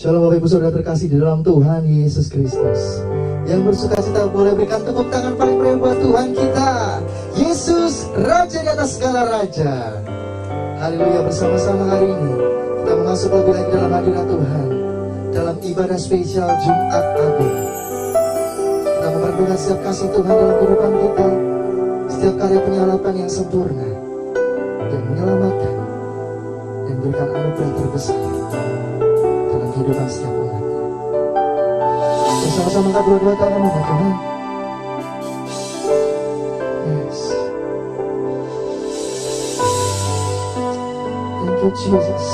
Shalom Bapak Ibu Saudara terkasih di dalam Tuhan Yesus Kristus. Yang bersukacita boleh berikan tepuk tangan paling meriah buat Tuhan kita, Yesus, Raja di atas segala Raja. Haleluya, bersama-sama hari ini kita masuk lebih lagi dalam hadirat Tuhan, dalam ibadah spesial Jumat Agung. Kita memperdukan setiap kasih Tuhan dalam kehidupan kita, setiap karya penyaliban yang sempurna dan menyelamatkan dan berikan anugerah terbesar dalam kehidupan setiap umatnya. Bersama-sama kita berdua tangan ya Tuhan. Yes. Thank you Jesus.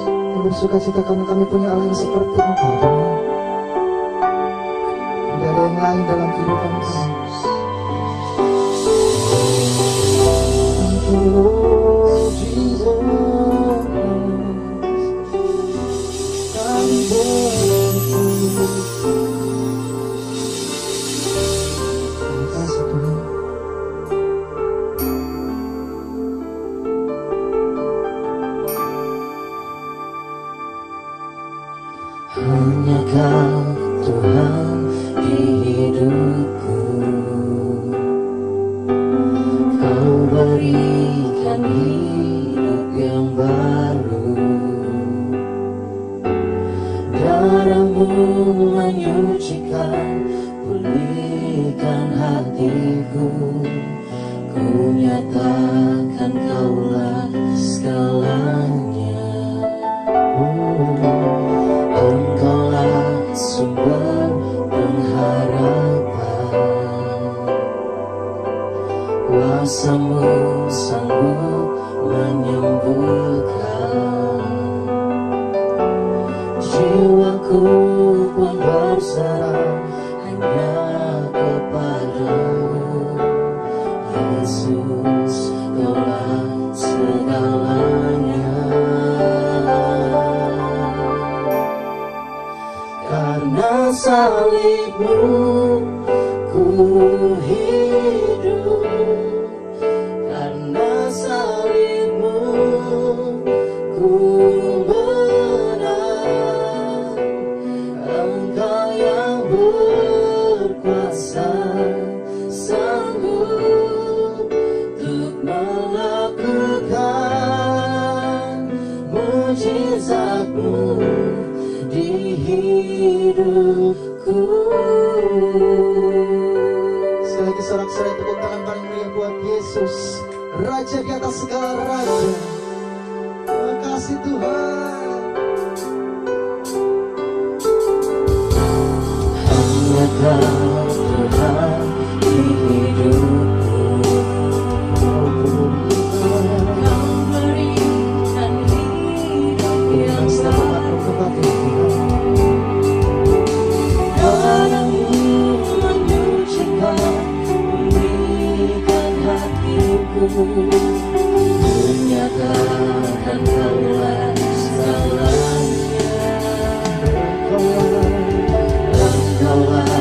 Kami bersukacita karena kami punya Allah yang seperti Engkau Tuhan. Tidak ada yang lain dalam kehidupan kami. Thank you Lord Jesus. Hanya Kau Tuhan di hidupku, Kau berikan hidup yang baru. Darah-Mu menyucikan, pulihkan hatiku. Ku nyatakan Kaulah segalanya. Engkaulah sumber pengharapan, kuasa-Mu sanggup menyembuhkan. Jiwaku pun berserah hanya kepada-Mu, Yesus, Kaulah segalanya. Karena salib-Mu ku hidup, karena salib-Mu ku menang. Engkau yang berkuasa, sanggup untuk melakukan mujizat-Mu di hidupku. Sekali lagi sorak-sorai tepuk tangan paling meriah buat Yesus, Raja di atas segala Raja. Terima kasih Tuhan. Hanya Kau Tuhan di hidupku, Kau berikan hidup yang baru. Darah-Mu menyucikan, pulihkan hatiku. Ku nyatakan Kaulah segalanya. Engkaulah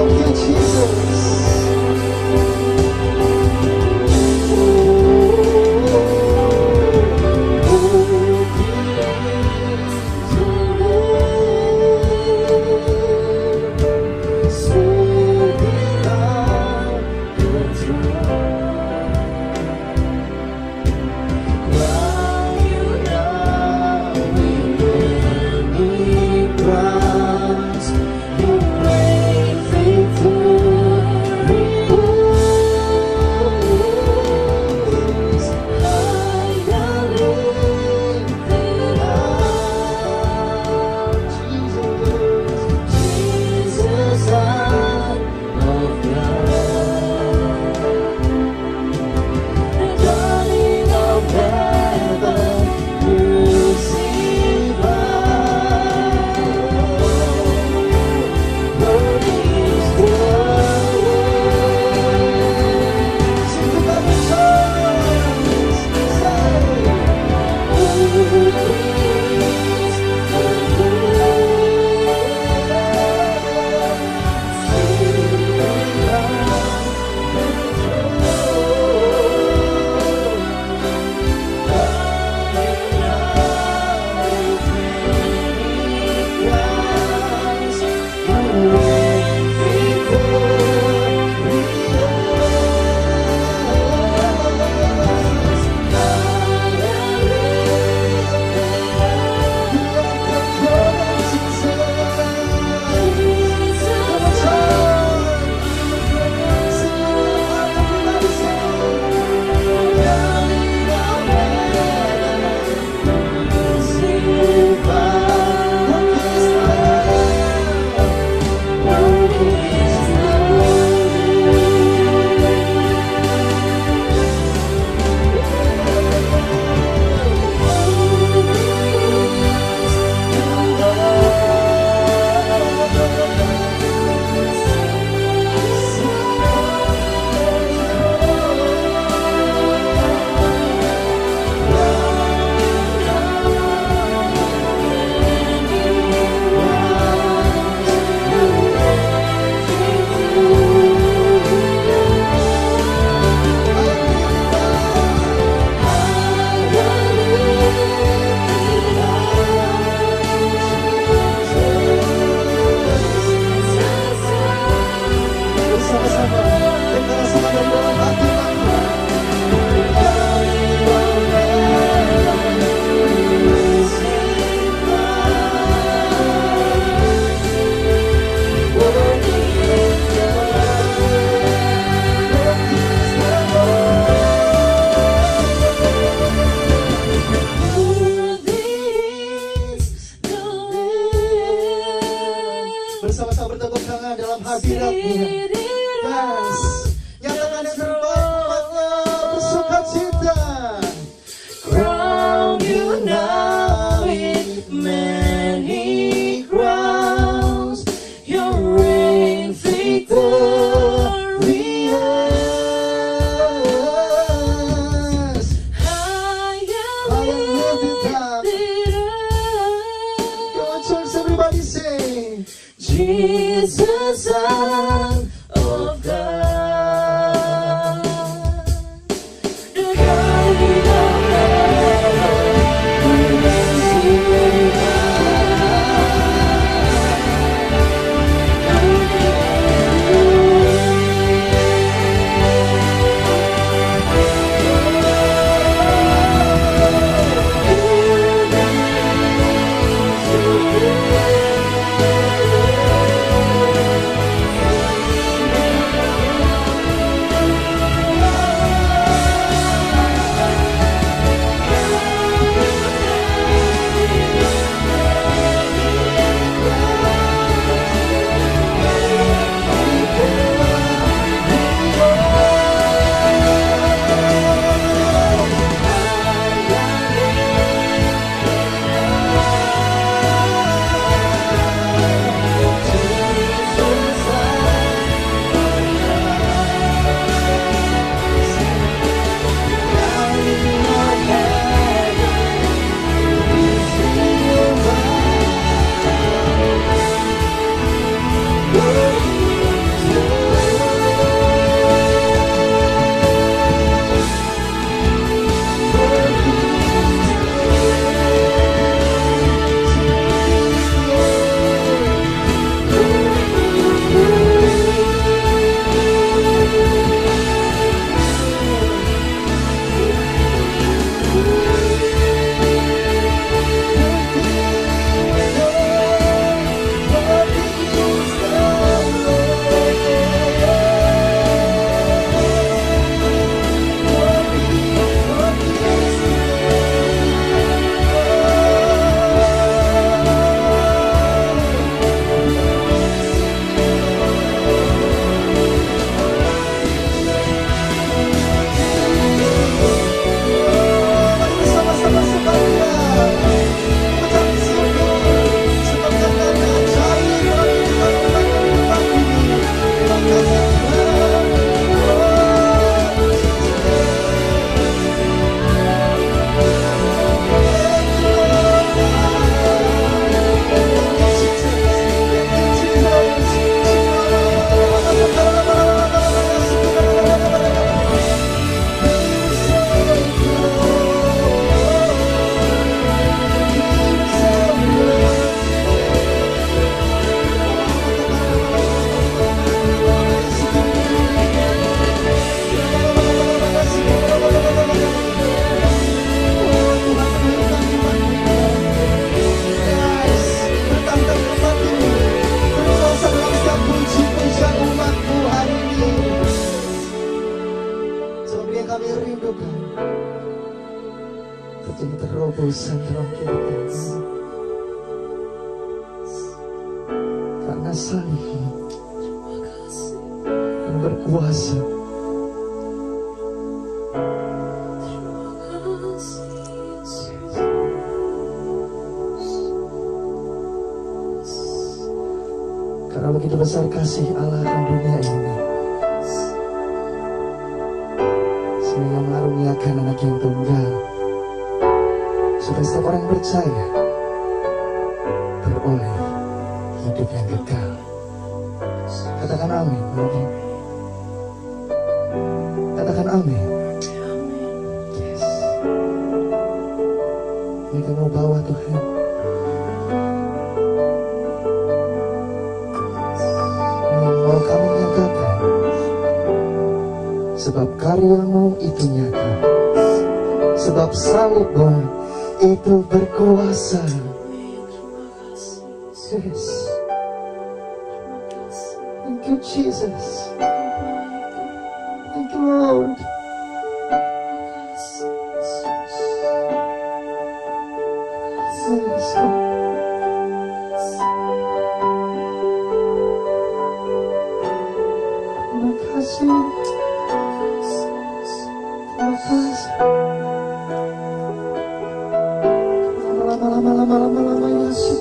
Thank you, Jesus. tangan dalam hadiratnya. Yes. Nyatakan yang terbaik bersuka cita. Crown you now with many crowns. Your reign victorious. High and lifted up. Come on, church, everybody sing. Jesus, Son of God. The God of heaven, who lives in Terjadi terobosan dalam kehidupan karena salibmu yang berkuasa. Karena begitu besar kasih Allah akan dunia ini, sehingga mengaruniakan anak yang tunggal, supaya setiap orang yang percaya beroleh hidup yang kekal. Katakan amin. Katakan amin. Yes. Ini kamu bawa Tuhan. Ini mau kami nyatakan, sebab karyamu itu nyata, sebab salibmu itu berkuasa. Yes. Thank you, Jesus. Thank you, Lord. Yes, Lord. kasih. Terima kasih. Lama-lama Yesus.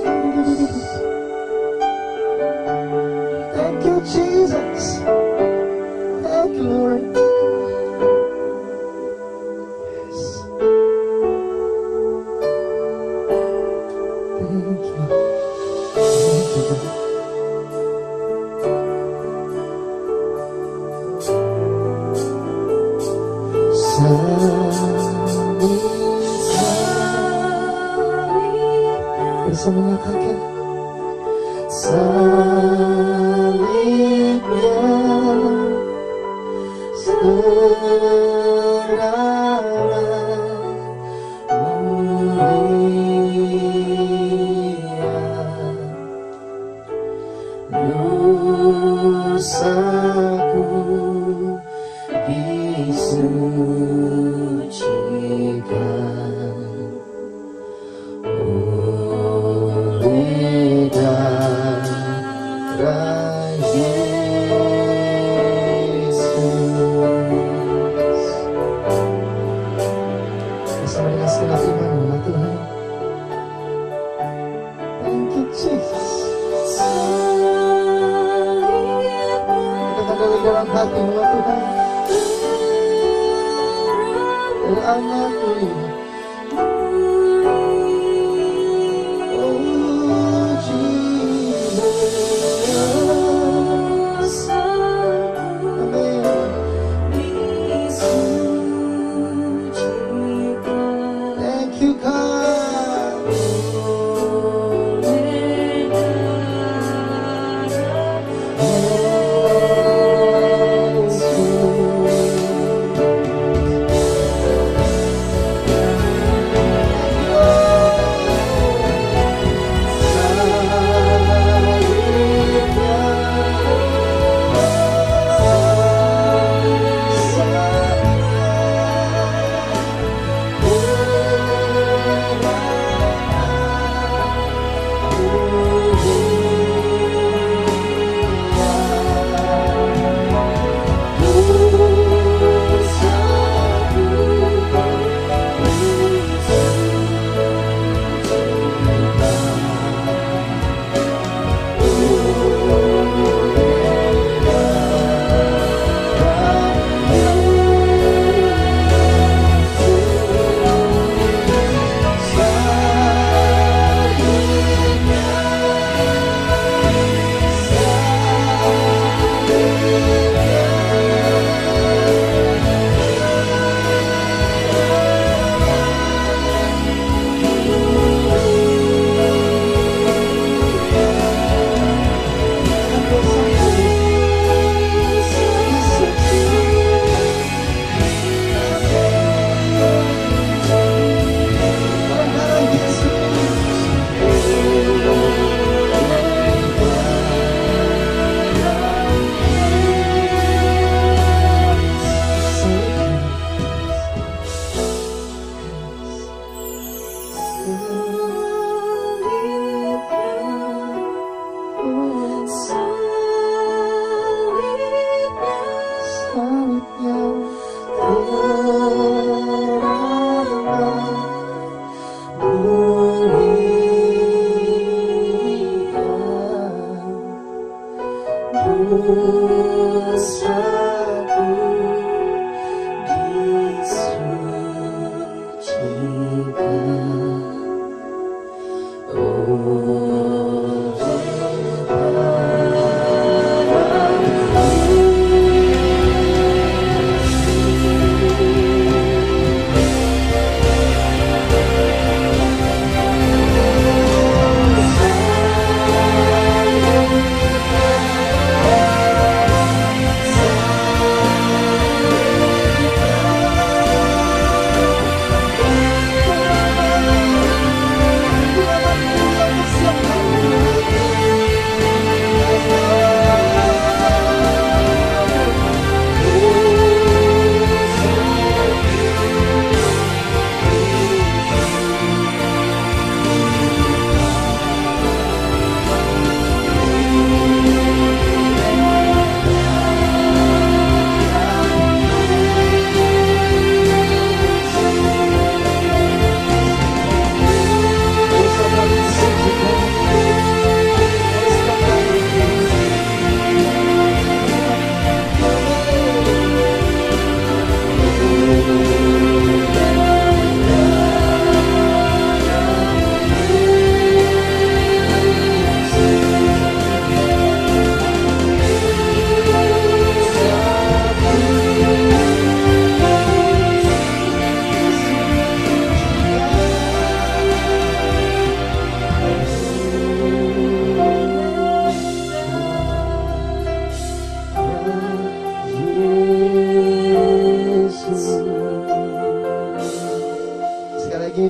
Thank you Jesus. Thank you Lord. Yes. Thank you. Thank you God. Bisa mengatakan salibnya terlalu mulia, dosaku disucikan oleh darah Yesus. Bersama dengan segenap iman Allah Tuhan. Thank you Jesus. Katakan dari dalam hati Allah Tuhan. Dari anakmu ini.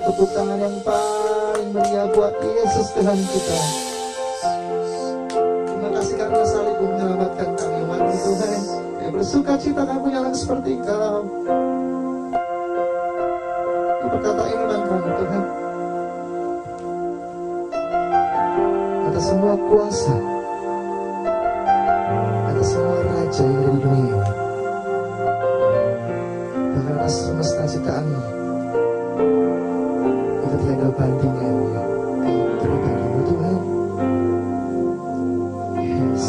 Tepuk tangan yang paling meriah buat Yesus Tuhan kita. Terima kasih karena salib menyelamatkan kami umat Tuhan. Yang bersuka cita kami yang seperti Engkau. Berkata iman kami Tuhan, atas semua kuasa, atas semua raja yang ada di dunia ini, bahkan atas semesta ciptaanmu, itu tiada bandingannya pribadimu Tuhan. Yes,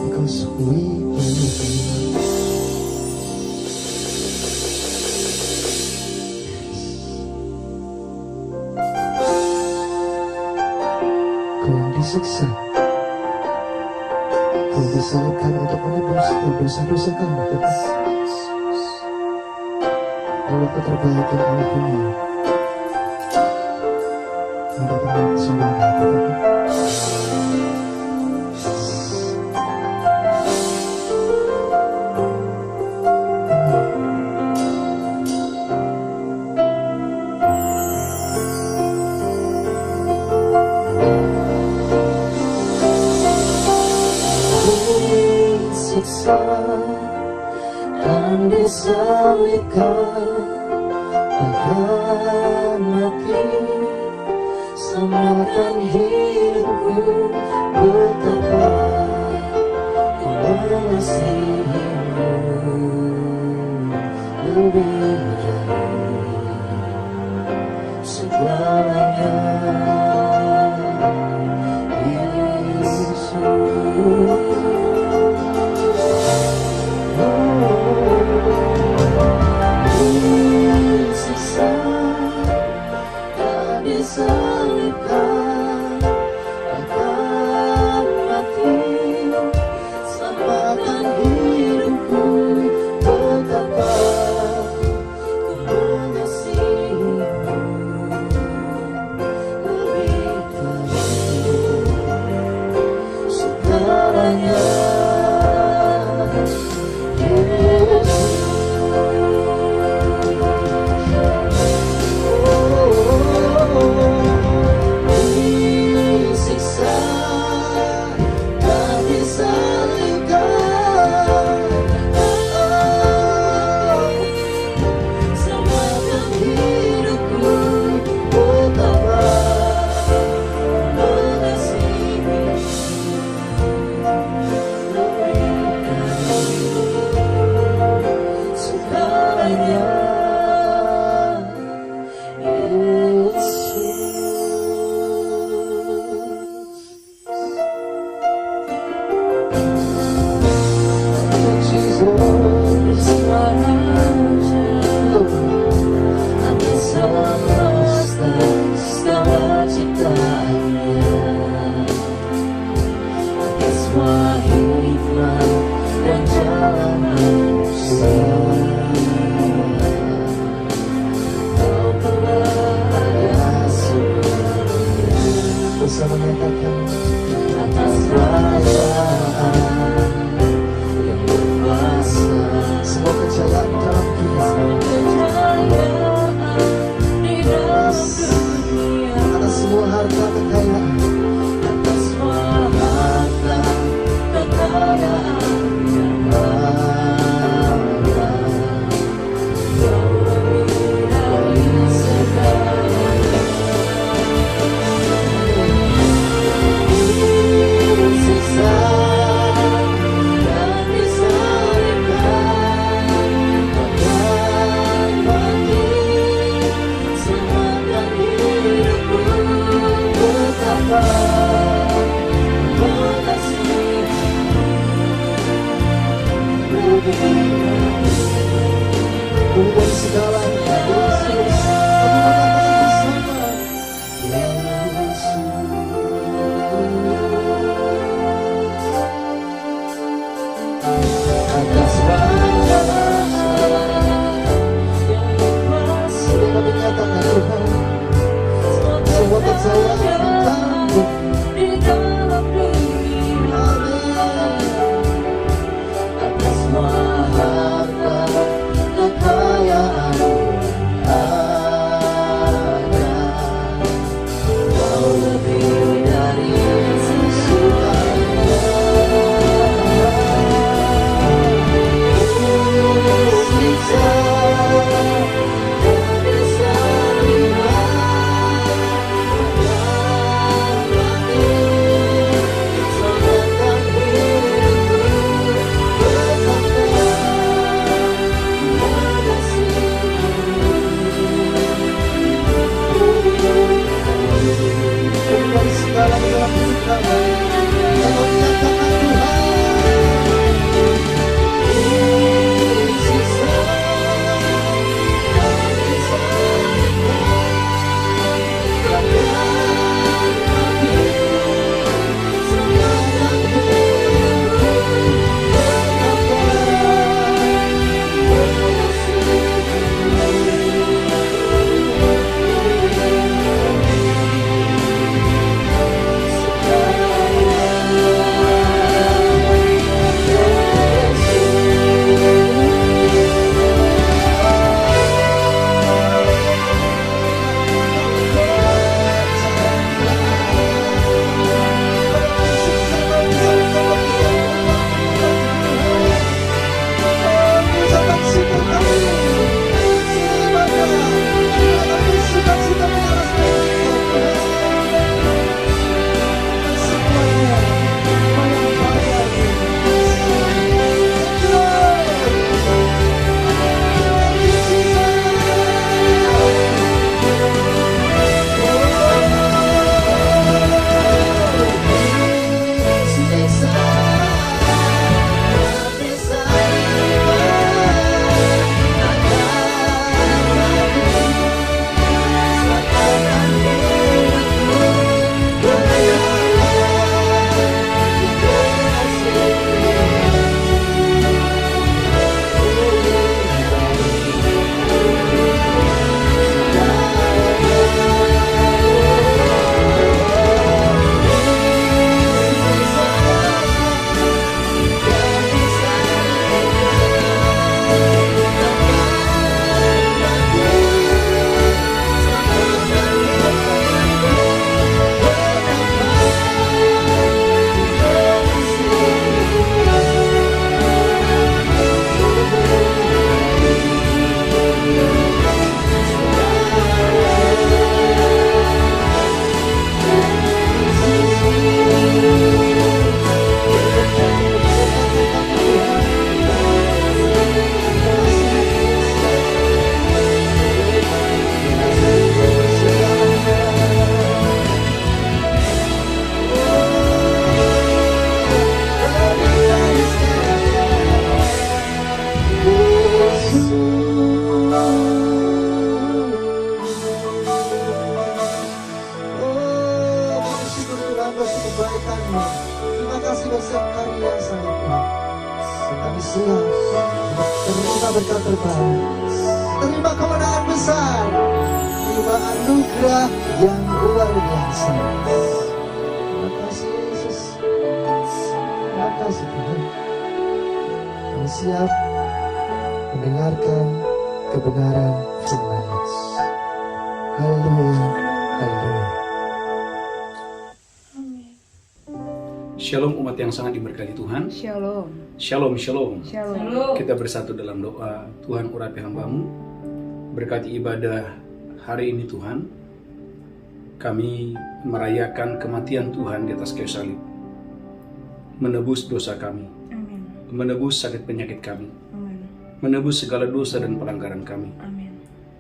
because we believe in you. Disiksa, kau disalibkan untuk menebus dosa-dosa kamu Tuhan. Waktu terbaik yang Allah punya, mendatangkan kesembuhan Tuhan. Disiksa dan disalibkan, bahkan mati, samakan hidupku. Betapa ku mengasihimu lebih dari segalanya, Yesus. Disiksa dan disalibkan, bahkan mati, selamatkan hidupku. Betapa ku mengasihimu lebih dari segalanya. Terima berkat terbaik, terima kemenangan besar, terima anugerah yang luar biasa. Terima kasih Yesus, terima kasih Tuhan. Kami siap mendengarkan kebenaran firman Yesus. Haleluya, haleluya. Shalom umat yang sangat diberkati Tuhan. Shalom. Shalom, shalom. Shalom. Kita bersatu dalam doa. Tuhan urapi hamba-Mu. Berkati ibadah hari ini Tuhan. Kami merayakan kematian Tuhan di atas kayu salib. Menebus dosa kami. Amin. Menebus sakit penyakit kami. Amin. Menebus segala dosa dan pelanggaran kami. Amin.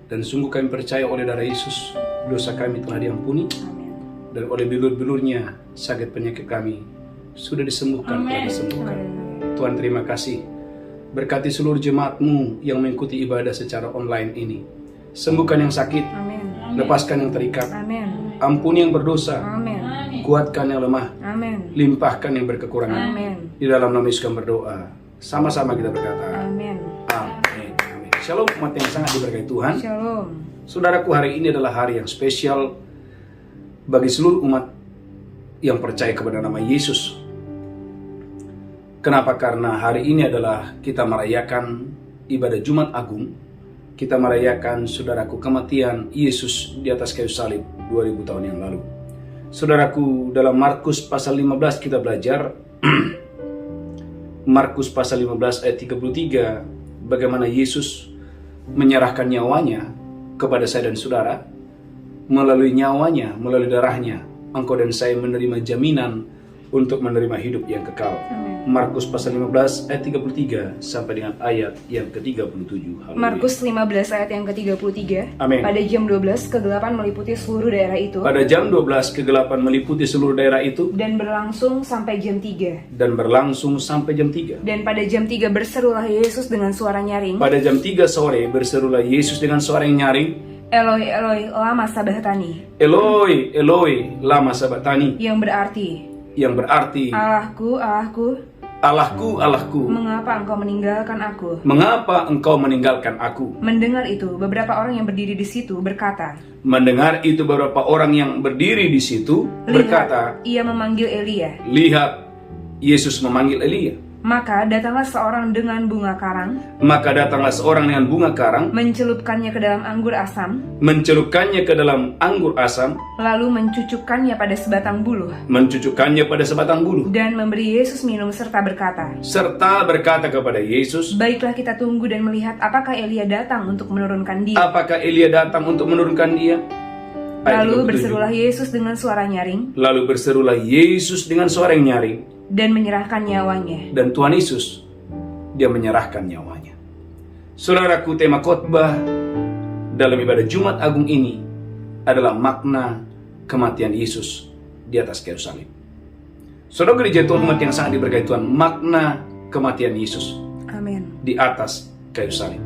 Dan sungguh kami percaya oleh darah Yesus, dosa kami telah diampuni. Amin. Dan oleh bilur-bilurnya sakit penyakit kami sudah disembuhkan, telah disembuhkan. Tuhan terima kasih. Berkati seluruh jemaat-Mu yang mengikuti ibadah secara online ini. Sembuhkan yang sakit, Amin. lepaskan yang terikat, Amin. ampuni yang berdosa, Amin. kuatkan yang lemah, Amin. limpahkan yang berkekurangan. Amin. Di dalam nama Yesus kami berdoa. Sama-sama kita berkata, Amin. amin. Amin. Shalom umat yang sangat diberkati Tuhan. Shalom. Saudaraku, hari ini adalah hari yang spesial bagi seluruh umat yang percaya kepada nama Yesus. Kenapa? Karena hari ini adalah kita merayakan ibadah Jumat Agung. Kita merayakan, saudaraku, kematian Yesus di atas kayu salib 2000 tahun yang lalu. Saudaraku, dalam Markus pasal 15 kita belajar Markus pasal 15 ayat 33, bagaimana Yesus menyerahkan nyawanya kepada saya dan saudara. Melalui nyawanya, melalui darahnya, engkau dan saya menerima jaminan untuk menerima hidup yang kekal. Markus pasal 15 ayat 33 sampai dengan ayat yang ke-37. Haleluya. Markus 15 ayat yang ke-33. Amin. Pada jam 12 kegelapan meliputi seluruh daerah itu Pada jam 12 kegelapan meliputi seluruh daerah itu dan berlangsung sampai jam 3. dan berlangsung sampai jam 3. Dan pada jam 3 berserulah Yesus dengan suara nyaring, Pada jam 3 sore berserulah Yesus dengan suara yang nyaring, Eloi, Eloi, lama sabachthani, Eloi, Eloi, lama sabachthani, yang berarti, Allahku, Allahku, Allahku, Allahku, mengapa engkau meninggalkan aku? mengapa engkau meninggalkan aku? Mendengar itu, beberapa orang yang berdiri di situ berkata, Mendengar itu beberapa orang yang berdiri di situ berkata, "Lihat, ia memanggil Elia." Lihat, Yesus memanggil Elia. Maka datanglah seorang dengan bunga karang, Maka datanglah seorang dengan bunga karang, mencelupkannya ke dalam anggur asam, mencelupkannya ke dalam anggur asam, lalu mencucukkannya pada sebatang buluh, mencucukkannya pada sebatang buluh, dan memberi Yesus minum serta berkata, kepada Yesus, "Baiklah, kita tunggu dan melihat apakah Elia datang untuk menurunkan dia." apakah Elia datang untuk menurunkan dia? Ayat Lalu 37. berserulah Yesus dengan suara nyaring Lalu berserulah Yesus dengan suara yang nyaring, dan menyerahkan nyawanya. dan Tuhan Yesus, dia menyerahkan nyawanya. Saudaraku, tema khotbah dalam ibadah Jumat Agung ini adalah makna kematian Yesus di atas kayu salib. Saudara gereja Tuhan, umat yang sangat diberkati Tuhan, makna kematian Yesus Amin. di atas kayu salib.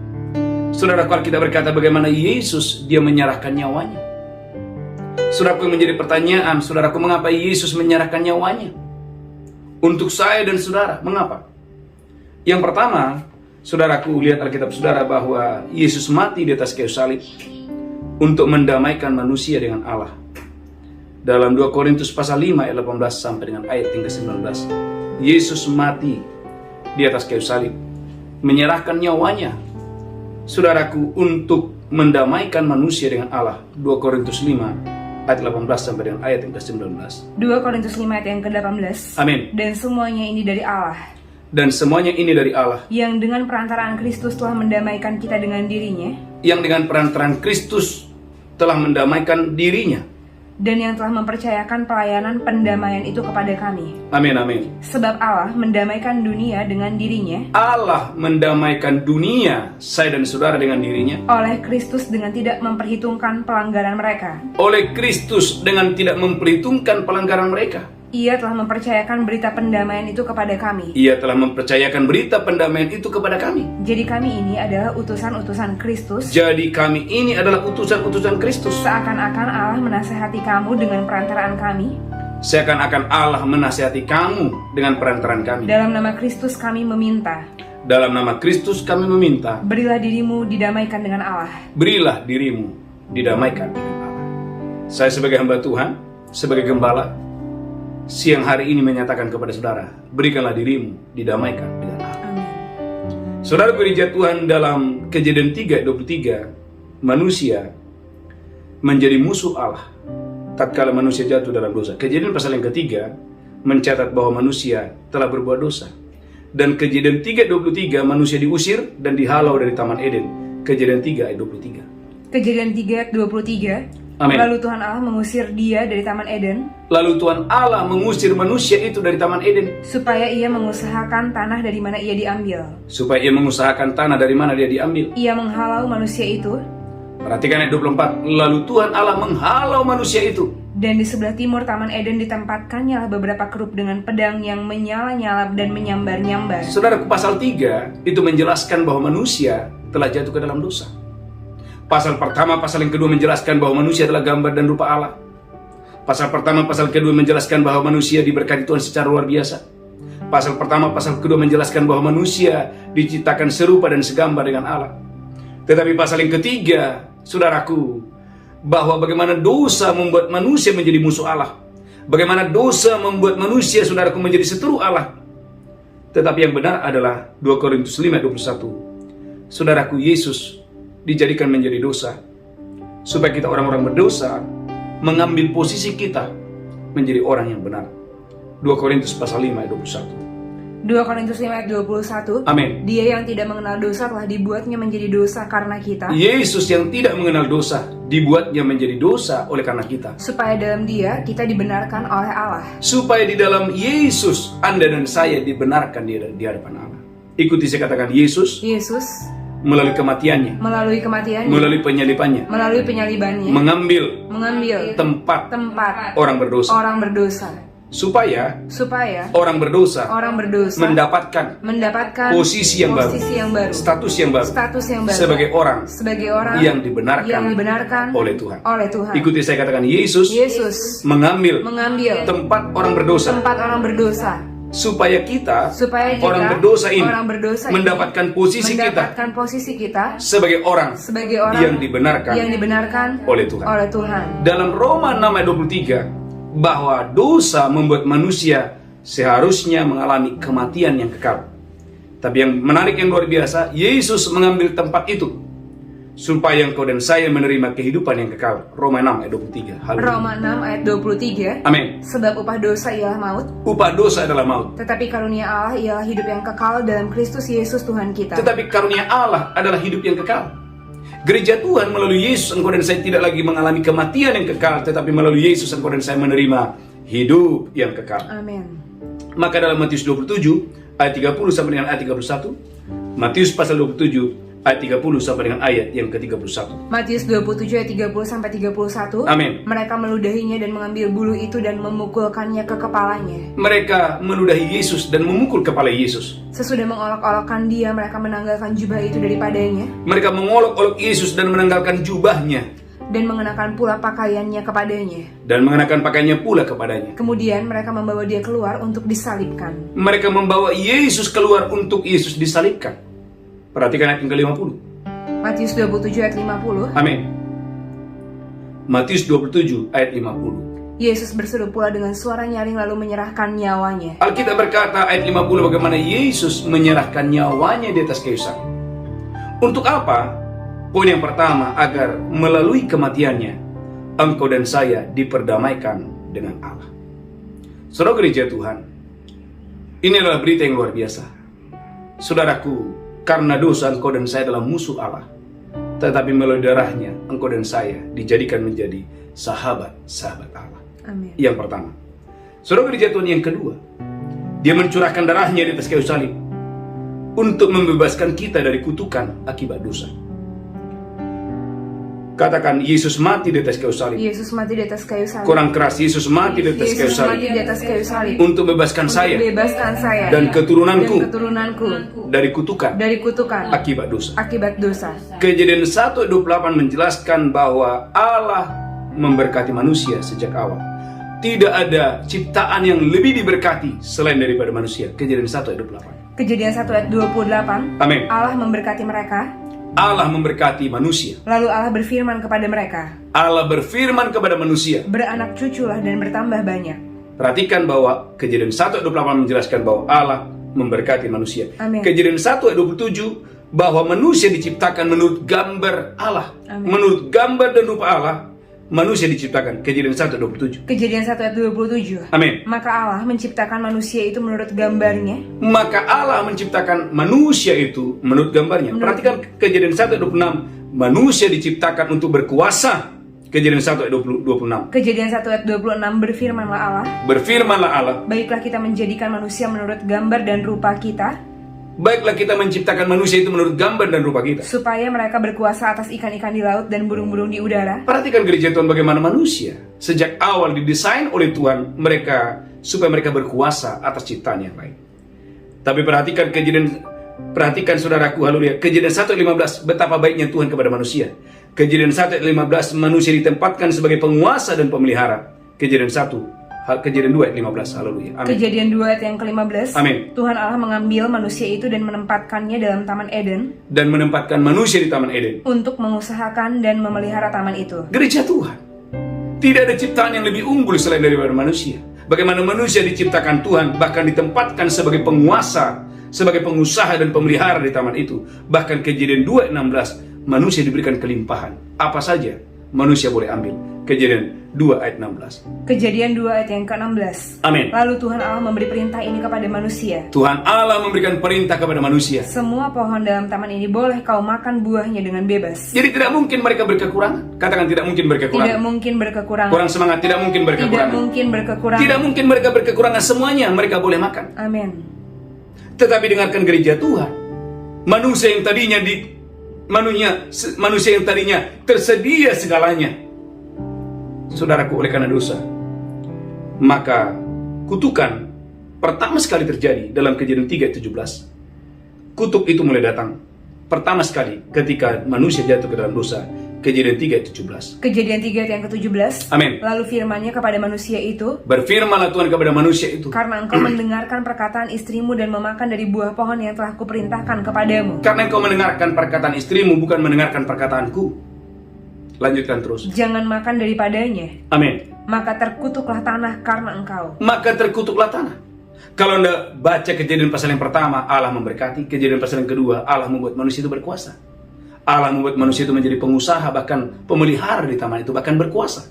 Saudara, kalau kita berkata bagaimana Yesus dia menyerahkan nyawanya. Saudaraku, yang menjadi pertanyaan, saudaraku, mengapa Yesus menyerahkan nyawanya? Untuk saya dan saudara, mengapa? Yang pertama, saudaraku, lihat Alkitab saudara bahwa Yesus mati di atas kayu salib untuk mendamaikan manusia dengan Allah. Dalam 2 Korintus pasal 5 ayat 18 sampai dengan ayat yang ke-19, Yesus mati di atas kayu salib, menyerahkan nyawanya, saudaraku, untuk mendamaikan manusia dengan Allah. 2 Korintus 5 ayat 18 sampai dengan ayat yang ke-19. 2 Korintus 5 ayat yang ke-18. Amin. Dan semuanya ini dari Allah, Dan semuanya ini dari Allah, yang dengan perantaraan Kristus telah mendamaikan kita dengan dirinya, yang dengan perantaraan Kristus telah mendamaikan dirinya. dan yang telah mempercayakan pelayanan pendamaian itu kepada kami. Amin, amin. Sebab Allah mendamaikan dunia dengan dirinya, Allah mendamaikan dunia, saya dan saudara, dengan dirinya, oleh Kristus dengan tidak memperhitungkan pelanggaran mereka. oleh Kristus dengan tidak memperhitungkan pelanggaran mereka. Ia telah mempercayakan berita pendamaian itu kepada kami. Ia telah mempercayakan berita pendamaian itu kepada kami. Jadi kami ini adalah utusan-utusan Kristus. Jadi kami ini adalah utusan-utusan Kristus. Seakan-akan Allah menasehati kamu dengan perantaraan kami. Seakan-akan Allah menasihati kamu dengan perantaraan kami. Dalam nama Kristus kami meminta, Dalam nama Kristus kami meminta, berilah dirimu didamaikan dengan Allah. berilah dirimu didamaikan dengan Allah. Saya sebagai hamba Tuhan, sebagai gembala, siang hari ini menyatakan kepada saudara, berikanlah dirimu didamaikan dengan Allah. Amin. Saudara gereja Tuhan, dalam Kejadian 3 ayat 23, manusia menjadi musuh Allah tatkala manusia jatuh dalam dosa. Kejadian pasal yang ketiga mencatat bahwa manusia telah berbuat dosa. Dan Kejadian 3 ayat 23, manusia diusir dan dihalau dari Taman Eden. Kejadian 3 ayat 23. Kejadian 3 ayat 23. Amin. Lalu Tuhan Allah mengusir dia dari Taman Eden, Lalu Tuhan Allah mengusir manusia itu dari Taman Eden, supaya ia mengusahakan tanah dari mana ia diambil. supaya ia mengusahakan tanah dari mana dia diambil. Ia menghalau manusia itu, Perhatikan ayat 24. Lalu Tuhan Allah menghalau manusia itu, dan di sebelah timur Taman Eden ditempatkannya beberapa kerup dengan pedang yang menyala-nyala dan menyambar-nyambar. Saudaraku, pasal 3 itu menjelaskan bahwa manusia telah jatuh ke dalam dosa. Pasal pertama, pasal yang kedua menjelaskan bahwa manusia adalah gambar dan rupa Allah. Pasal pertama, pasal kedua menjelaskan bahwa manusia diberkati Tuhan secara luar biasa. Pasal pertama, pasal kedua menjelaskan bahwa manusia diciptakan serupa dan segambar dengan Allah. Tetapi pasal yang ketiga, saudaraku, bahwa bagaimana dosa membuat manusia menjadi musuh Allah. Bagaimana dosa membuat manusia, saudaraku, menjadi seteru Allah. Tetapi yang benar adalah 2 Korintus 5 ayat 21. Saudaraku, Yesus dijadikan menjadi dosa, supaya kita orang-orang berdosa mengambil posisi kita menjadi orang yang benar. 2 Korintus pasal 5 ayat 21. 2 Korintus 5 ayat 21. Amin. Dia yang tidak mengenal dosa telah dibuatnya menjadi dosa karena kita, Yesus yang tidak mengenal dosa dibuatnya menjadi dosa oleh karena kita, supaya dalam Dia kita dibenarkan oleh Allah. supaya di dalam Yesus Anda dan saya dibenarkan di hadapan Allah. Ikuti saya katakan, Yesus Yesus melalui kematiannya, melalui kematiannya, melalui penyalibannya, melalui penyalibannya, mengambil tempat orang berdosa, orang berdosa, supaya supaya orang berdosa orang berdosa mendapatkan posisi yang baru, status yang baru sebagai orang yang dibenarkan oleh Tuhan. Ikuti saya katakan, Yesus mengambil tempat orang berdosa, supaya kita orang berdosa ini mendapatkan posisi kita sebagai orang yang dibenarkan oleh Tuhan. Dalam Roma 6 ayat 23, bahwa dosa membuat manusia seharusnya mengalami kematian yang kekal. Tapi yang menarik, yang luar biasa, Yesus mengambil tempat itu supaya engkau dan saya menerima kehidupan yang kekal. Roma 6 ayat 23. Haleluya. Roma 6 ayat 23. Amin. Sebab upah dosa ialah maut, Upah dosa adalah maut, tetapi karunia Allah ialah hidup yang kekal dalam Kristus Yesus Tuhan kita. tetapi karunia Allah adalah hidup yang kekal. Gereja Tuhan melalui Yesus engkau dan saya tidak lagi mengalami kematian yang kekal, tetapi melalui Yesus engkau dan saya menerima hidup yang kekal. Amin. Maka dalam Matius 27 ayat 30 sampai dengan ayat 31, Matius pasal 27 ayat 30 sampai dengan ayat yang ke-31. Matius 27 ayat 30 sampai 31. Amin. Mereka meludahinya dan mengambil bulu itu dan memukulkannya ke kepalanya. Mereka meludahi Yesus dan memukul kepala Yesus. Sesudah mengolok-olokkan dia, mereka menanggalkan jubah itu daripadanya Mereka mengolok-olok Yesus dan menanggalkan jubahnya dan mengenakan pula pakaiannya kepadanya. dan mengenakan pakaiannya pula kepadanya. Kemudian mereka membawa dia keluar untuk disalibkan. Mereka membawa Yesus keluar untuk Yesus disalibkan. Perhatikan ayat yang ke-50. Matius 27 ayat 50. Amin. Matius 27 ayat 50. Yesus berseru pula dengan suara nyaring lalu menyerahkan nyawanya. Alkitab berkata ayat 50 bagaimana Yesus menyerahkan nyawanya di atas kayu salib. Untuk apa? Poin yang pertama, agar melalui kematiannya engkau dan saya diperdamaikan dengan Allah. Saudara gereja Tuhan, ini adalah berita yang luar biasa. Saudaraku, karena dosa engkau dan saya adalah musuh Allah, tetapi melalui darahnya engkau dan saya dijadikan menjadi sahabat-sahabat Allah. Amin. Yang pertama. Saudara gereja Tuhan, yang kedua, dia mencurahkan darahnya di atas kayu salib untuk membebaskan kita dari kutukan akibat dosa. Katakan, Yesus mati di atas kayu salib. Yesus mati di atas kayu salib. Kurang keras, Yesus mati di atas kayu Yesus mati salib di atas kayu salib untuk bebaskan saya bebaskan saya dan keturunanku dari kutukan akibat dosa. Kejadian 1:28 menjelaskan bahwa Allah memberkati manusia sejak awal. Tidak ada ciptaan yang lebih diberkati selain daripada manusia. Kejadian 1:28. Kejadian 1 ayat 28. Amin. Allah memberkati mereka. Allah memberkati manusia. Lalu Allah berfirman kepada mereka, Allah berfirman kepada manusia. beranak cuculah dan bertambah banyak. Perhatikan bahwa Kejadian 1:28 menjelaskan bahwa Allah memberkati manusia. Amin. Kejadian 1:27 bahwa manusia diciptakan menurut gambar Allah. Amin. Menurut gambar dan rupa Allah, manusia diciptakan. Kejadian 1:27. Kejadian 1 ayat 27. Amin. Maka Allah menciptakan manusia itu menurut gambarnya. Maka Allah menciptakan manusia itu menurut gambarnya. Perhatikan Kejadian 1:26, manusia diciptakan untuk berkuasa. Kejadian 1 ayat 26. Kejadian 1 ayat 26, Berfirmanlah Allah, baiklah kita menjadikan manusia menurut gambar dan rupa kita, baiklah kita menciptakan manusia itu menurut gambar dan rupa kita. supaya mereka berkuasa atas ikan-ikan di laut dan burung-burung di udara. Perhatikan gereja Tuhan bagaimana manusia sejak awal didesain oleh Tuhan supaya mereka berkuasa atas ciptaan yang lain. Tapi perhatikan saudaraku, haleluya. Kejadian 1:15 betapa baiknya Tuhan kepada manusia. Kejadian 1:15 manusia ditempatkan sebagai penguasa dan pemelihara. Kejadian 2 ayat 15, haleluya. Amin. Kejadian 2 ayat yang ke-15. Amin. Tuhan Allah mengambil manusia itu dan menempatkannya dalam Taman Eden Dan menempatkan manusia di Taman Eden. untuk mengusahakan dan memelihara taman itu. Gereja Tuhan, tidak ada ciptaan yang lebih unggul selain daripada manusia. Bagaimana manusia diciptakan Tuhan, bahkan ditempatkan sebagai penguasa, sebagai pengusaha dan pemelihara di taman itu. Bahkan Kejadian 2:16, manusia diberikan kelimpahan. Apa saja manusia boleh ambil. Kejadian 2 ayat 16. Kejadian 2 ayat yang ke-16. Amin. Lalu Tuhan Allah memberi perintah ini kepada manusia. Tuhan Allah memberikan perintah kepada manusia. Semua pohon dalam taman ini boleh kau makan buahnya dengan bebas. Jadi tidak mungkin mereka berkekurangan. Katakan tidak mungkin berkekurangan. Tidak mungkin berkekurangan. Kurang semangat, tidak mungkin Tidak berkekurangan. mungkin berkekurangan. Tidak mungkin mereka berkekurangan, semuanya mereka boleh makan. Amin. Tetapi dengarkan gereja Tuhan. Manusia yang tadinya tersedia segalanya. Saudaraku, oleh karena dosa, maka kutukan pertama sekali terjadi dalam Kejadian 3:17. Kutuk itu mulai datang pertama sekali ketika manusia jatuh ke dalam dosa. Kejadian 3:17. Kejadian 3 ayat yang ke-17. Amin. Lalu firman-Nya kepada manusia itu, Berfirmanlah Tuhan kepada manusia itu, karena engkau mendengarkan perkataan istrimu dan memakan dari buah pohon yang telah kuperintahkan kepadamu. karena engkau mendengarkan perkataan istrimu, bukan mendengarkan perkataanku. Lanjutkan terus. Jangan makan daripadanya, Amin. maka terkutuklah tanah karena engkau. Maka terkutuklah tanah. Kalau Anda baca Kejadian pasal yang pertama, Allah memberkati. Kejadian pasal yang kedua, Allah membuat manusia itu berkuasa. Allah membuat manusia itu menjadi pengusaha, bahkan pemelihara di taman itu, bahkan berkuasa.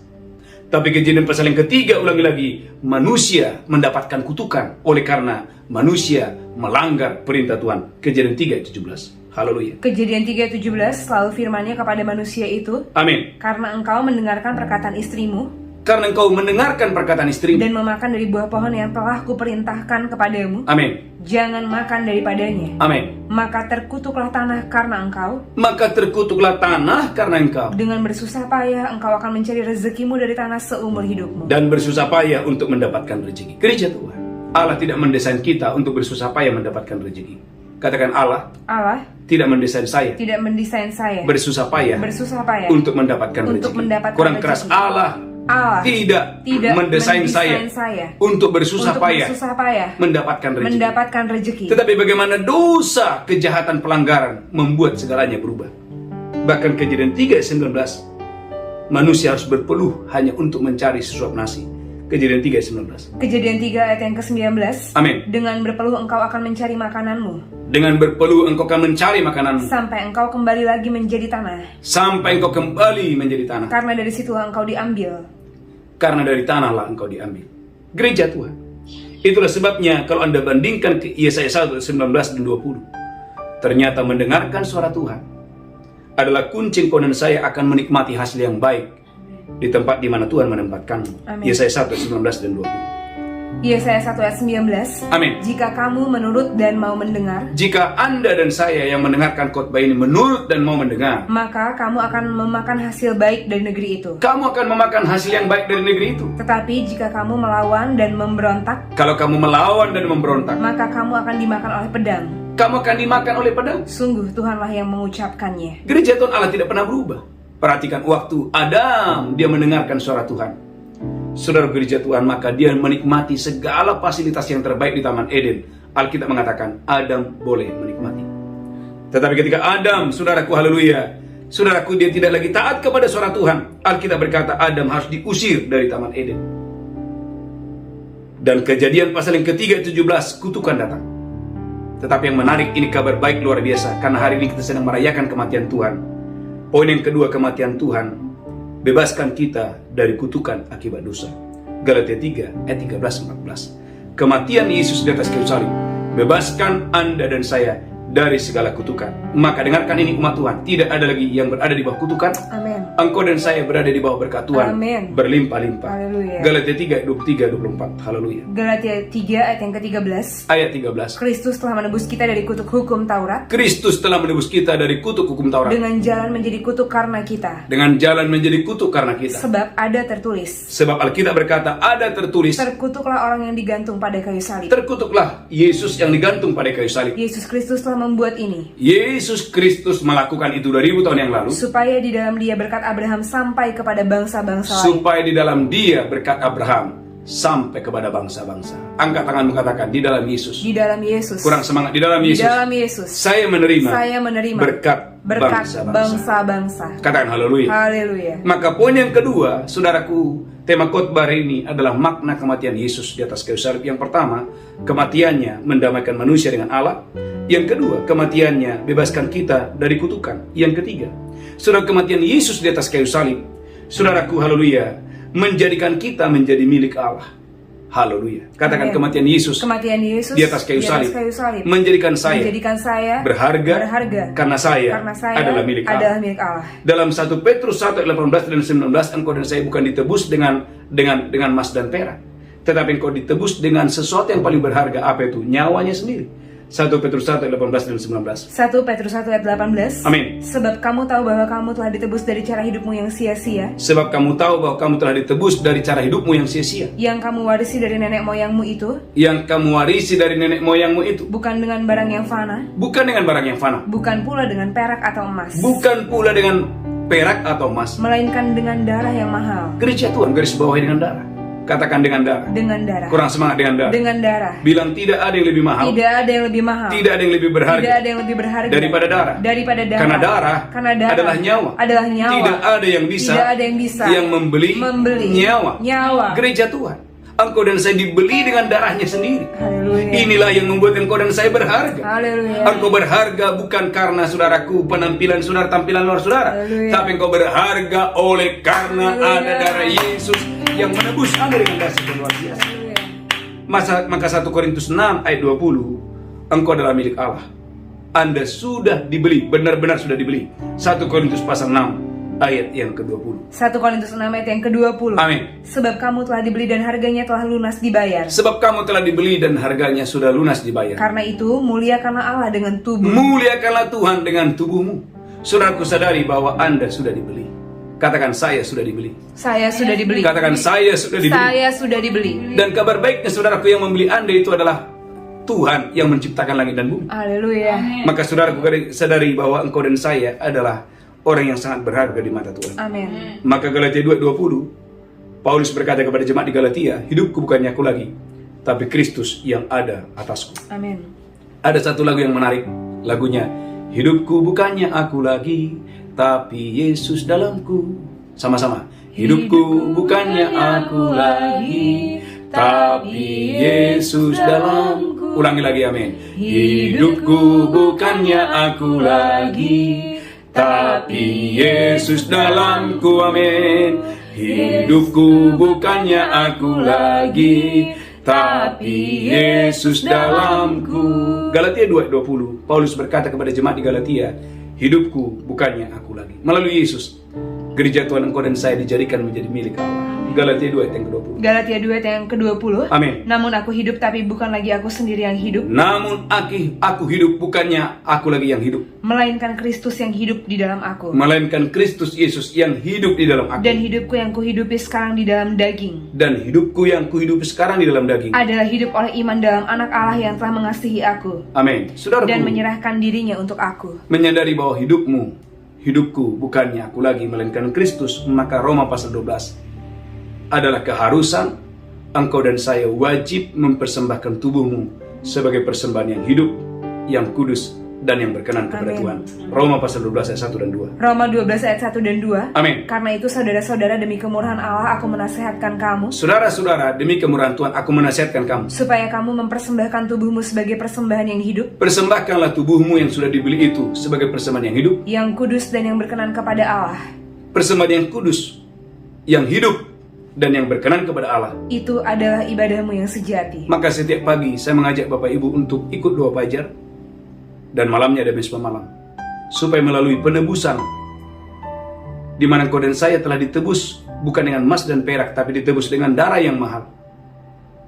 Tapi Kejadian pasal yang ketiga, ulangi lagi, manusia mendapatkan kutukan oleh karena manusia melanggar perintah Tuhan. Kejadian 3:17. Haleluya. Kejadian 3:17, lalu firman-Nya kepada manusia itu, Amin. karena engkau mendengarkan perkataan istrimu Karena engkau mendengarkan perkataan istrimu. dan memakan dari buah pohon yang telah kuperintahkan kepadamu, Amin. jangan makan daripadanya, Amin. maka terkutuklah tanah karena engkau. Maka terkutuklah tanah karena engkau. Dengan bersusah payah engkau akan mencari rezekimu dari tanah seumur hidupmu. Dan bersusah payah untuk mendapatkan rezeki. Gereja Tuhan, Allah tidak mendesain kita untuk bersusah payah mendapatkan rezeki. Katakan, Allah Allah tidak mendesain saya tidak mendesain saya bersusah payah bersusah payah untuk mendapatkan untuk rezeki. mendapatkan Kurang rezeki. keras, Allah Allah tidak tidak mendesain saya untuk bersusah payah mendapatkan rezeki. mendapatkan rezeki. Tetapi bagaimana dosa, kejahatan, pelanggaran membuat segalanya berubah. Bahkan Kejadian 3:19, manusia harus berpeluh hanya untuk mencari sesuap nasi. Kejadian 3:19. Kejadian 3 ayat yang ke-19. Amin. Dengan berpeluh engkau akan mencari makananmu Dengan berpeluh engkau akan mencari makananmu sampai engkau kembali lagi menjadi tanah, sampai engkau kembali menjadi tanah. karena dari situlah engkau diambil. Karena dari tanahlah engkau diambil. Gereja Tuhan, itulah sebabnya kalau Anda bandingkan ke Yesaya 1:19 dan 20, ternyata mendengarkan suara Tuhan adalah kunci engkau dan saya akan menikmati hasil yang baik di tempat di mana Tuhan menempatkanmu. Amin. Yesaya 1:19 dan 20. Yesaya 1 ayat 19. Amin. Jika kamu menurut dan mau mendengar, Jika Anda dan saya yang mendengarkan khotbah ini menurut dan mau mendengar, maka kamu akan memakan hasil baik dari negeri itu. kamu akan memakan hasil yang baik dari negeri itu. Tetapi jika kamu melawan dan memberontak, Kalau kamu melawan dan memberontak, maka kamu akan dimakan oleh pedang. kamu akan dimakan oleh pedang. Sungguh Tuhanlah yang mengucapkannya. Gereja Tuhan Allah tidak pernah berubah. Perhatikan waktu Adam dia mendengarkan suara Tuhan. Saudara gereja Tuhan, maka dia menikmati segala fasilitas yang terbaik di Taman Eden. Alkitab mengatakan Adam boleh menikmati. Tetapi ketika Adam, saudaraku haleluya, saudaraku dia tidak lagi taat kepada suara Tuhan, Alkitab berkata Adam harus diusir dari Taman Eden. Dan Kejadian pasal yang ketiga 17, kutukan datang. Tetapi yang menarik, ini kabar baik luar biasa, karena hari ini kita sedang merayakan kematian Tuhan. Poin yang kedua, kematian Tuhan bebaskan kita dari kutukan akibat dosa. Galatia 3 ayat 13-14. Kematian Yesus di atas kayu salib bebaskan Anda dan saya dari segala kutukan. Maka dengarkan ini umat Tuhan, tidak ada lagi yang berada di bawah kutukan. Amin. Engkau dan saya berada di bawah berkat Tuhan. Amin. Berlimpah-limpah. Haleluya. Galatia 3 23-24. Haleluya. Galatia 3 ayat yang ke-13. Ayat 13. Kristus telah menebus kita dari kutuk hukum Taurat Kristus telah menebus kita dari kutuk hukum Taurat dengan jalan menjadi kutuk karena kita. dengan jalan menjadi kutuk karena kita. Sebab ada tertulis, Sebab Alkitab berkata ada tertulis, terkutuklah orang yang digantung pada kayu salib. terkutuklah Yesus yang digantung pada kayu salib. Yesus Kristus telah membuat ini, Yesus Kristus melakukan itu 2000 tahun yang lalu, supaya di dalam dia berkat Abraham sampai kepada bangsa-bangsa lain. supaya di dalam dia berkat Abraham sampai kepada bangsa-bangsa. Angkat tanganmu, katakan di dalam Yesus. Di dalam Yesus. Kurang semangat, di dalam Di Yesus. dalam Yesus. Saya menerima berkat bangsa-bangsa. bangsa-bangsa. Katakan haleluya. Haleluya. Maka poin yang kedua, saudaraku, tema khotbah hari ini adalah makna kematian Yesus di atas kayu salib. Yang pertama, kematiannya mendamaikan manusia dengan Allah. Yang kedua, kematiannya bebaskan kita dari kutukan. Yang ketiga, saudara, kematian Yesus di atas kayu salib Saudaraku, haleluya, menjadikan kita menjadi milik Allah. Haleluya. Katakan Amin. kematian Yesus Kematian Yesus di atas kayu salib menjadikan saya berharga karena saya adalah milik Allah. Dalam 1 Petrus 1 ayat 18 dan 19, engkau dan saya bukan ditebus dengan emas dan perak, tetapi engkau ditebus dengan sesuatu yang paling berharga. Apa itu? Nyawanya sendiri. 1 Petrus 1 ayat 18 dan 19. 1 Petrus 1 ayat 18. Amin. Sebab kamu tahu bahwa kamu telah ditebus dari cara hidupmu yang sia-sia, Sebab kamu tahu bahwa kamu telah ditebus dari cara hidupmu yang sia-sia, yang kamu warisi dari nenek moyangmu itu, yang kamu warisi dari nenek moyangmu itu, bukan dengan barang yang fana, bukan dengan barang yang fana, bukan pula dengan perak atau emas, bukan pula dengan perak atau emas, melainkan dengan darah yang mahal. Gereja Tuhan garis bawahi dengan darah. Katakan dengan darah. Dengan darah. Kurang semangat, dengan darah. Dengan darah. Bilang tidak ada yang lebih mahal. Tidak ada yang lebih mahal. Tidak ada yang lebih berharga. Tidak ada yang lebih berharga daripada darah. Daripada darah. Karena darah adalah nyawa. Adalah nyawa. Tidak ada yang bisa. Yang membeli nyawa. Gereja Tuhan, engkau dan saya dibeli dengan darahnya sendiri. Haleluya. Inilah yang membuat engkau dan saya berharga. Haleluya. Engkau berharga bukan karena saudaraku tampilan luar saudara, Haleluya. tapi engkau berharga oleh karena ada darah Yesus yang menebus Anda dengan dasar yang luar biasa. Maka 1 Korintus 6 ayat 20, engkau adalah milik Allah. Anda sudah dibeli, benar-benar sudah dibeli. 1 Korintus pasal 6 ayat yang ke-20. 1 Korintus 6 ayat yang ke-20. Amin. Sebab kamu telah dibeli dan harganya telah lunas dibayar. Sebab kamu telah dibeli dan harganya sudah lunas dibayar. Karena itu muliakanlah Allah dengan tubuh. Muliakanlah Tuhan dengan tubuhmu. Saudaraku, sadari bahwa Anda sudah dibeli. Katakan, saya sudah dibeli. Saya sudah dibeli. Katakan, saya sudah dibeli. Saya sudah dibeli. Dan kabar baiknya saudaraku, yang membeli Anda itu adalah Tuhan yang menciptakan langit dan bumi. Haleluya. Maka saudaraku sadari bahwa engkau dan saya adalah orang yang sangat berharga di mata Tuhan. Amin. Maka Galatia 2:20, Paulus berkata kepada jemaat di Galatia, hidupku bukannya aku lagi, tapi Kristus yang ada atasku. Amin. Ada satu lagu yang menarik, lagunya, hidupku bukannya aku lagi, tapi Yesus dalamku. Sama-sama. Hidupku bukannya aku lagi, tapi Yesus dalamku. Ulangi lagi, amin. Hidupku bukannya aku lagi, tapi Yesus dalamku, amin. Hidupku bukannya aku lagi, tapi Yesus dalamku. Galatia 2:20, Paulus berkata kepada jemaat di Galatia, hidupku bukannya aku lagi. Melalui Yesus, gereja Tuhan, engkau dan saya dijadikan menjadi milik Allah. Galatia 2 ayat yang ke-20. Galatia 2 ayat yang ke-20. Amin. Namun aku hidup, tapi bukan lagi aku sendiri yang hidup, Namun aku hidup, bukannya aku lagi yang hidup, melainkan Kristus yang hidup di dalam aku. melainkan Kristus Yesus yang hidup di dalam aku. Dan hidupku yang kuhidupi sekarang di dalam daging Dan hidupku yang kuhidupi sekarang di dalam daging. adalah hidup oleh iman dalam Anak Allah yang telah mengasihi aku Amin. Saudaraku, dan menyerahkan dirinya untuk aku. menyadari bahwa hidupku bukannya aku lagi, melainkan Kristus, maka Roma pasal 12 adalah keharusan engkau dan saya wajib mempersembahkan tubuhmu sebagai persembahan yang hidup, yang kudus, dan yang berkenan kepada Amin. Tuhan. Roma pasal 12 ayat 1 dan 2. Roma 12 ayat 1 dan 2. Amin. Karena itu saudara-saudara, demi kemurahan Allah aku menasihatkan kamu, Saudara-saudara, demi kemurahan Tuhan aku menasihatkan kamu, supaya kamu mempersembahkan tubuhmu sebagai persembahan yang hidup, persembahkanlah tubuhmu yang sudah dibeli itu sebagai persembahan yang hidup, yang kudus dan yang berkenan kepada Allah. persembahan yang kudus, yang hidup, dan yang berkenan kepada Allah. Itu adalah ibadahmu yang sejati. Maka setiap pagi saya mengajak Bapak Ibu untuk ikut doa fajar, dan malamnya ada mesbah malam, supaya melalui penebusan di mana engkau dan saya telah ditebus bukan dengan emas dan perak, tapi ditebus dengan darah yang mahal.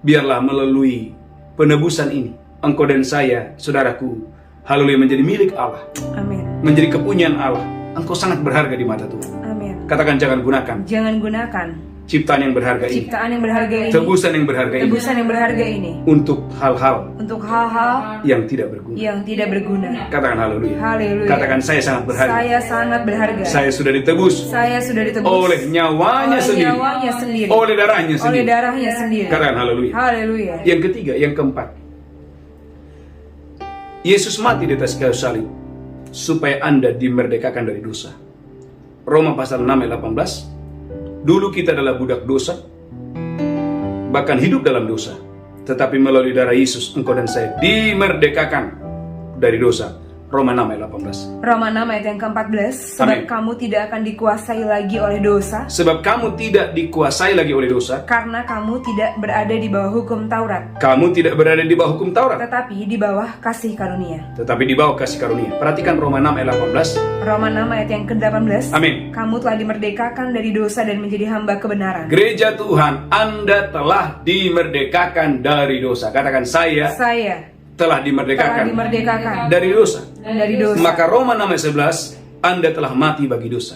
Biarlah melalui penebusan ini engkau dan saya, saudaraku, haleluya, menjadi milik Allah, Amin. menjadi kepunyaan Allah. Engkau sangat berharga di mata Tuhan. Amin. Katakan, jangan gunakan Jangan gunakan ciptaan yang berharga ini, ciptaan yang berharga ini, tebusan yang berharga ini, tebusan yang berharga ini, untuk hal-hal untuk hal-hal yang tidak berguna. yang tidak berguna. Katakan haleluya. Haleluya. Katakan, saya sangat berharga. Saya sangat berharga. Saya sudah ditebus Saya sudah ditebus oleh nyawanya oleh sendiri, nyawanya sendiri, oleh darahnya oleh sendiri. darahnya sendiri. Katakan haleluya. Haleluya. Yang ketiga, yang keempat, Yesus mati di atas kayu salib supaya Anda dimerdekakan dari dosa. Roma pasal 6 ayat 18. Dulu kita adalah budak dosa, bahkan hidup dalam dosa. Tetapi melalui darah Yesus, engkau dan saya dimerdekakan dari dosa. Roma 6 ayat 18. Roma 6 ayat yang ke-14, sebab Amin. kamu tidak akan dikuasai lagi oleh dosa, Sebab kamu tidak dikuasai lagi oleh dosa, karena kamu tidak berada di bawah hukum Taurat, kamu tidak berada di bawah hukum Taurat, tetapi di bawah kasih karunia. tetapi di bawah kasih karunia. Perhatikan Roma 6 ayat 18. Roma 6 ayat yang ke-18, Amin. kamu telah dimerdekakan dari dosa dan menjadi hamba kebenaran. Gereja Tuhan, Anda telah dimerdekakan dari dosa. Katakan, saya Saya telah telah dimerdekakan dimerdekakan dari dosa. dari dosa. Maka Roma 6 ayat 11, Anda telah mati bagi dosa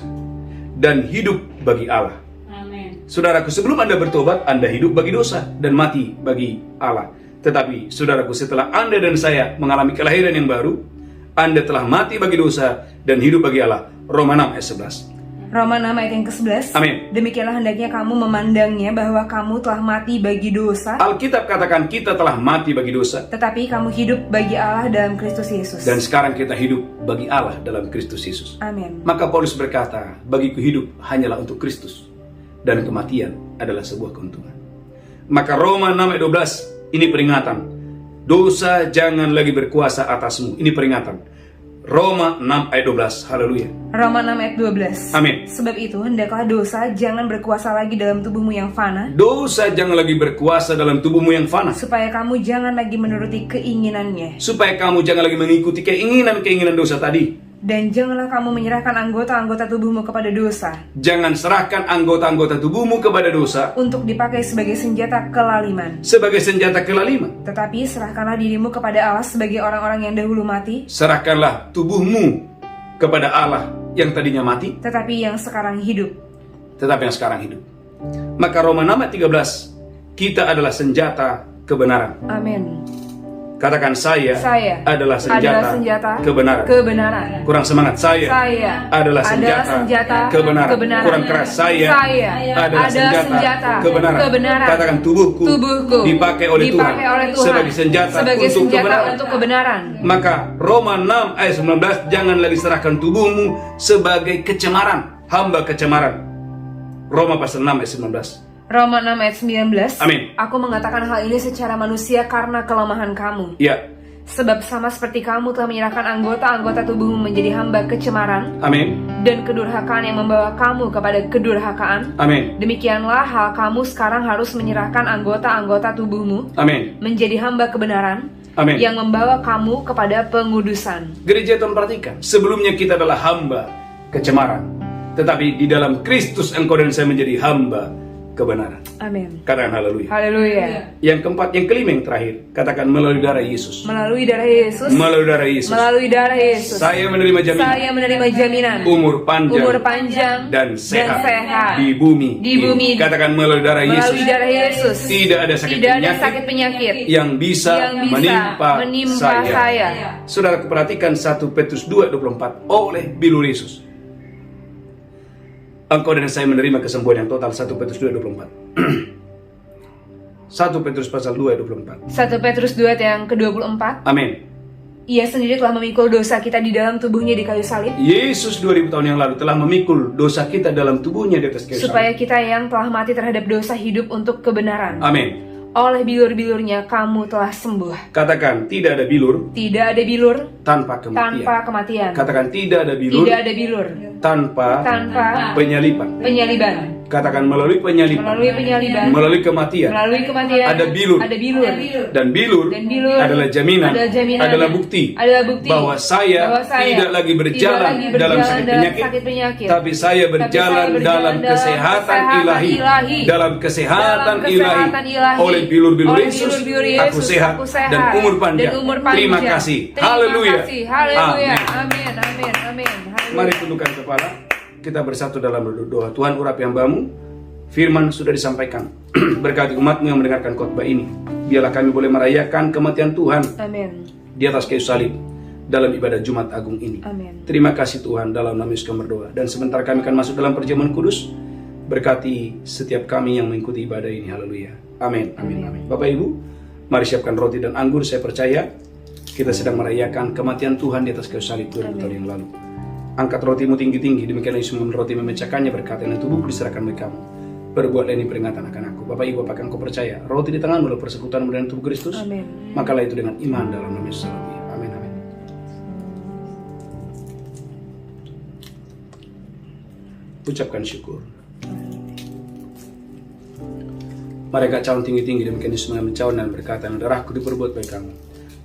dan hidup bagi Allah. Amin. Saudaraku, sebelum Anda bertobat, Anda hidup bagi dosa dan mati bagi Allah. Tetapi saudaraku, setelah Anda dan saya mengalami kelahiran yang baru, Anda telah mati bagi dosa dan hidup bagi Allah. Roma 6 ayat 11. Roma 6 ayat yang ke-11, Amin. demikianlah hendaknya kamu memandangnya bahwa kamu telah mati bagi dosa, Alkitab katakan kita telah mati bagi dosa, tetapi kamu hidup bagi Allah dalam Kristus Yesus. dan sekarang kita hidup bagi Allah dalam Kristus Yesus. Amin. Maka Paulus berkata, bagiku hidup hanyalah untuk Kristus, dan kematian adalah sebuah keuntungan. Maka Roma 6 ayat 12, ini peringatan. Dosa jangan lagi berkuasa atasmu. Ini peringatan. Roma 6 ayat 12. Haleluya. Roma 6 ayat 12. Amin. Sebab itu hendaklah dosa jangan berkuasa lagi dalam tubuhmu yang fana, Dosa jangan lagi berkuasa dalam tubuhmu yang fana, supaya kamu jangan lagi menuruti keinginannya. supaya kamu jangan lagi mengikuti keinginan-keinginan dosa tadi. Dan janganlah kamu menyerahkan anggota-anggota tubuhmu kepada dosa, Jangan serahkan anggota-anggota tubuhmu kepada dosa untuk dipakai sebagai senjata kelaliman. sebagai senjata kelaliman. Tetapi serahkanlah dirimu kepada Allah sebagai orang-orang yang dahulu mati, Serahkanlah tubuhmu kepada Allah yang tadinya mati, tetapi yang sekarang hidup. tetapi yang sekarang hidup. Maka Roma 6 ayat 13, kita adalah senjata kebenaran. Amin. Katakan, saya adalah senjata senjata kebenaran. kebenaran. Kurang semangat, saya adalah senjata kebenaran. Kurang keras, saya adalah senjata kebenaran. Katakan, tubuhku dipakai oleh Tuhan sebagai senjata untuk kebenaran. Maka Roma 6 ayat 19, jangan lagi serahkan tubuhmu sebagai kecemaran, hamba kecemaran. Roma pasal 6 ayat 19. Roma 6 ayat 19. Amin. Aku mengatakan hal ini secara manusia karena kelemahan kamu. Ya, Sebab sama seperti kamu telah menyerahkan anggota-anggota tubuhmu menjadi hamba kecemaran amin, dan kedurhakaan yang membawa kamu kepada kedurhakaan, amin, demikianlah hal kamu sekarang harus menyerahkan anggota-anggota tubuhmu amin, menjadi hamba kebenaran amin. yang membawa kamu kepada pengudusan. Gereja Tuhan, perhatikan, sebelumnya kita adalah hamba kecemaran, tetapi di dalam Kristus engkau dan saya menjadi hamba kebenaran. Amin. Katakan haleluya. Haleluya. Yang keempat, yang kelima, yang terakhir, katakan melalui darah Yesus. Melalui darah Yesus. Melalui darah Yesus. Melalui darah Yesus. Saya menerima jaminan. Saya menerima jaminan Umur panjang, dan sehat di bumi. Di bumi. ini. Katakan melalui darah Yesus. Melalui darah Yesus. Tidak ada sakit Tidak ada penyakit sakit penyakit yang bisa, menimpa saya. Saudara, perhatikan 1 Petrus 2:24. Oleh bilur Yesus engkau dan saya menerima kesembuhan yang total. 1 Petrus 2:24. 1 Petrus pasal 2 ayat 24. 1 Petrus 2 ayat yang ke-24. Amin. Ia sendiri telah memikul dosa kita di dalam tubuhnya di kayu salib, Yesus 2000 tahun yang lalu telah memikul dosa kita dalam tubuhnya di atas kayu salib. supaya kita yang telah mati terhadap dosa hidup untuk kebenaran. Amin. Oleh bilur-bilurnya kamu telah sembuh. Katakan, tidak ada bilur Tidak ada bilur tanpa kematian. tanpa kematian. Katakan, tidak ada bilur Tidak ada bilur tanpa tanpa penyalipan. penyaliban. Katakan, melalui penyalipan, Melalui penyaliban, melalui kematian, melalui kematian, ada bilur. ada bilur. dan bilur, Dan bilur adalah jaminan, adalah jaminan, adalah bukti, adalah bukti bahwa saya tidak lagi berjalan dalam sakit penyakit, tapi saya berjalan dalam kesehatan ilahi, dalam kesehatan ilahi. Oleh bilur-bilur Yesus, aku sehat dan umur panjang. Terima kasih. Haleluya. Haleluya. Amin. Amin. Amin. Mari tundukkan kepala. Kita bersatu dalam doa. Tuhan, urapi hamba-Mu. Firman sudah disampaikan. Berkati umat-Mu yang mendengarkan khotbah ini. Biarlah kami boleh merayakan kematian Tuhan Amin. di atas kayu salib dalam ibadah Jumat Agung ini. Amin. Terima kasih Tuhan, dalam nama Yesus kami berdoa. Dan sebentar kami akan masuk dalam perjamuan kudus. Berkati setiap kami yang mengikuti ibadah ini. Haleluya. Amin. Amin. Amin. Bapak Ibu, mari siapkan roti dan anggur. Saya percaya kita sedang merayakan kematian Tuhan di atas kayu salib 2000 tahun yang lalu. Angkat rotimu tinggi-tinggi, demikian Yesus mengambil roti memecahkannya, berkata, "Ini tubuhku diserahkan bagi kamu. Perbuatlah ini peringatan akan aku." Bapak Ibu, apakah engkau percaya percaya roti di tanganmu adalah persekutuan dengan tubuh Kristus? Amin. Makalah itu dengan iman dalam nama Yesus. Haleluya. Amin. Amin. Ucapkan syukur. Mereka cawan tinggi-tinggi demikian Yesus mencawan dan berkata, darahku diperbuat bagi kamu.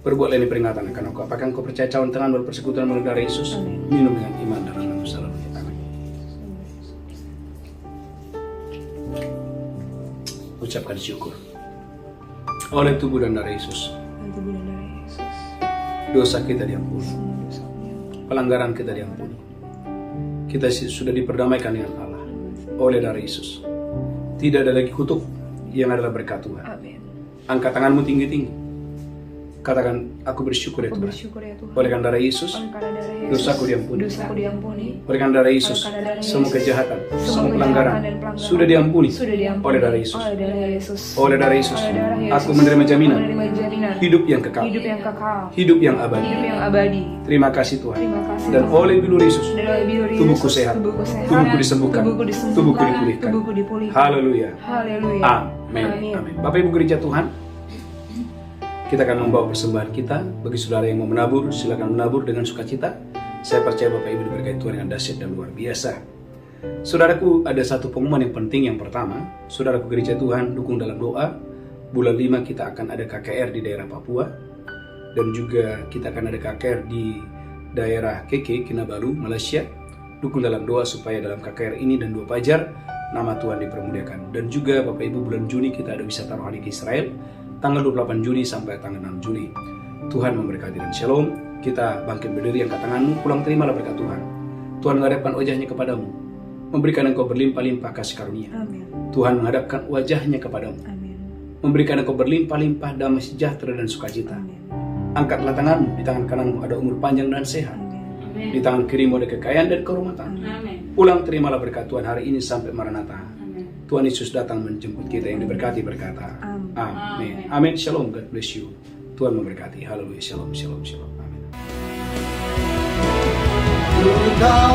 Perbuatlah ini peringatan akan aku. Apakah engkau percaya cawan tangan berpersekutuan melalui darah Yesus? Minum dengan iman dalam nama Sallallahu. Amin. Ucapkan syukur. Oleh tubuh dan darah Yesus, dosa kita diampuni, pelanggaran kita diampuni. Kita sudah diperdamaikan dengan Allah oleh darah Yesus. Tidak ada lagi kutuk, yang adalah berkat Tuhan. Amin. Angkat tanganmu tinggi-tinggi. Katakan, aku bersyukur ya Aku Tuhan. bersyukur ya Tuhan. Oleh karena darah Yesus, Oleh karena darah Yesus, dosaku diampuni. dosaku diampuni. Oleh karena darah Yesus, Oleh karena darah semua Yesus, kejahatan, semua semua pelanggaran kejahatan dan pelanggaran sudah diampuni. Sudah diampuni. Oleh darah Yesus. Oleh darah Yesus. Oleh darah Yesus, Oleh darah Yesus. aku menerima jaminan Aku menerima jaminan hidup yang kekal, hidup yang kekal, hidup yang abadi. hidup yang abadi. Terima kasih Tuhan. Terima kasih. Dan Tuhan. oleh bilur Yesus, Dan oleh bilur Yesus, tubuhku sehat, tubuhku sehat, tubuhku disembuhkan, tubuhku disembuhkan, tubuhku dipulihkan. tubuhku dipulihkan. Haleluya. Haleluya. Amin. Amin. Bapak Ibu gereja Tuhan, kita akan membawa persembahan kita. Bagi saudara yang mau menabur, silakan menabur dengan sukacita. Saya percaya Bapak Ibu diberkati Tuhan dengan dahsyat dan luar biasa. Saudaraku, ada satu pengumuman yang penting. Yang pertama, saudaraku gereja Tuhan, dukung dalam doa. Bulan 5 kita akan ada KKR di daerah Papua. Dan juga kita akan ada KKR di daerah Keke, Kinabalu, Malaysia. Dukung dalam doa supaya dalam KKR ini dan 2 Fajar, nama Tuhan dipermuliakan. Dan juga Bapak Ibu, bulan Juni kita ada wisata rohani ke Israel, tanggal 28 Juni sampai tanggal 6 Juli. Tuhan memberkati dan shalom. Kita bangkit berdiri, angkat tanganmu, pulang terimalah berkat Tuhan. Tuhan menghadapkan wajahnya kepadamu, memberikan engkau berlimpah-limpah kasih karunia. Amin. Tuhan menghadapkan wajahnya kepadamu, Amin. memberikan engkau berlimpah-limpah damai sejahtera dan sukacita. Amin. Angkatlah tanganmu, di tangan kananmu ada umur panjang dan sehat. Amin. Di tangan kirimu ada kekayaan dan kehormatan. Pulang terimalah berkat Tuhan hari ini sampai Maranatha. Tuhan Yesus datang menjemput kita yang diberkati berkata, Amin. Amin. Shalom. God bless you. Tuhan memberkati. Haleluya. Shalom. Shalom. Shalom. Amin. Engkau